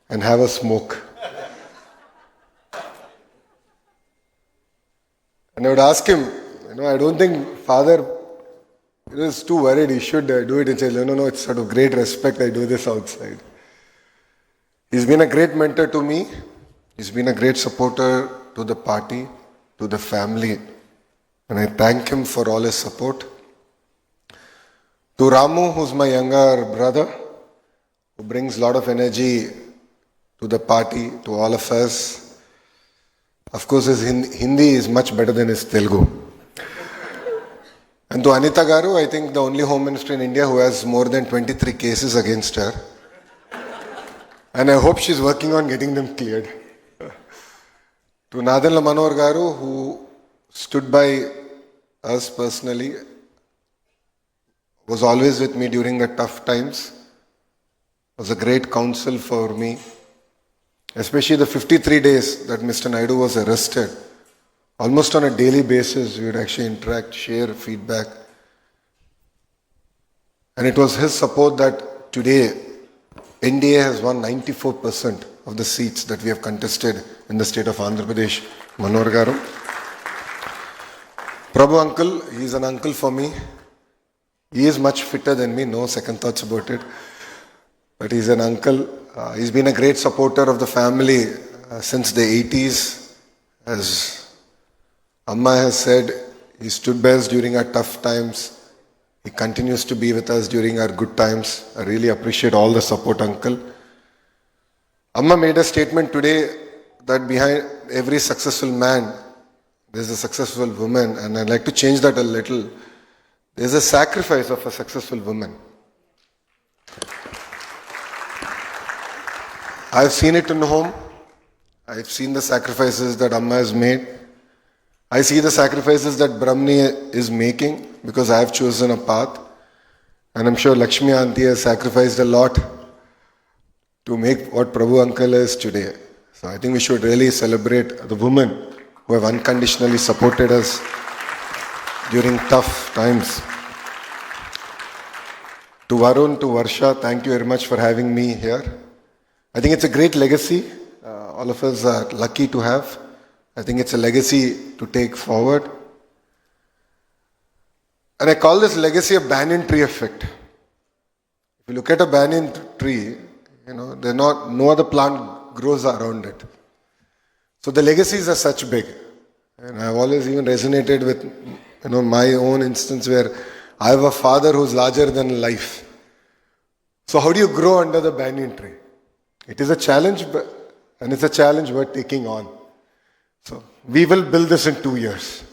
and have a smoke. And I would ask him, I don't think father is too worried he should do it inside. No, it's sort of great respect I do this outside. He's been a great mentor to me. He's been a great supporter to the party, to the family. And I thank him for all his support. To Ramu, who's my younger brother, who brings a lot of energy to the party, to all of us. Of course, his Hindi is much better than his Telugu. And to Anita Garu, I think the only Home Minister in India who has more than 23 cases against her. And I hope she's working on getting them cleared. To Nadella Manohar Garu, who stood by us personally, was always with me during the tough times, was a great counsel for me, especially the 53 days that Mr. Naidu was arrested. Almost on a daily basis, we would actually interact, share feedback. And it was his support that today, NDA has won 94% of the seats that we have contested in the state of Andhra Pradesh. Manohar Garu. Prabhu uncle, he is an uncle for me. He is much fitter than me, no second thoughts about it. But he's an uncle. He's been a great supporter of the family since the 80s. As Amma has said, he stood by us during our tough times. He continues to be with us during our good times. I really appreciate all the support, uncle. Amma made a statement today that behind every successful man, there's a successful woman. And I'd like to change that a little. There's a sacrifice of a successful woman. I've seen it in home. I've seen the sacrifices that Amma has made. I see the sacrifices that Brahmani is making because I have chosen a path. And I'm sure Lakshmi Aunty has sacrificed a lot to make what Prabhu uncle is today. So I think we should really celebrate the women who have unconditionally supported us during tough times. To Varun, to Varsha, thank you very much for having me here. I think it's a great legacy. All of us are lucky to have. I think it's a legacy to take forward. And I call this legacy a banyan tree effect. If you look at a banyan tree, no other plant grows around it. So the legacies are such big. And I've always even resonated with my own instance where I have a father who's larger than life. So how do you grow under the banyan tree? It is a challenge, and it's a challenge worth taking on. So we will build this in 2 years.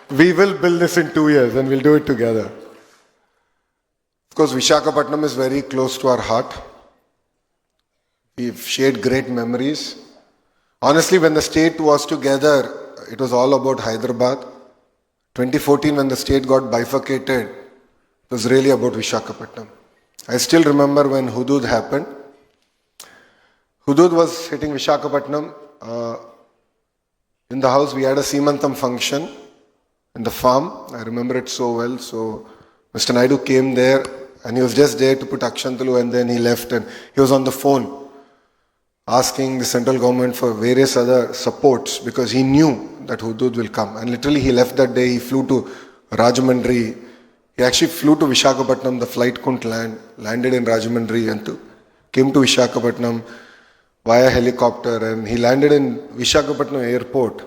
We will build this in 2 years and we'll do it together. Of course, Visakhapatnam is very close to our heart. We've shared great memories. Honestly, when the state was together, it was all about Hyderabad. 2014, when the state got bifurcated, it was really about Visakhapatnam. I still remember when Hudud happened. Hudud was hitting Visakhapatnam. In the house, we had a Seemantam function in the farm. I remember it so well. So Mr. Naidu came there and he was just there to put Akshantalu and then he left and he was on the phone asking the central government for various other supports because he knew that Hudud will come. And literally he left that day, he flew to Rajahmundry. He actually flew to Visakhapatnam, the flight couldn't land, landed in Rajahmundry and came to Visakhapatnam via helicopter and he landed in Visakhapatnam airport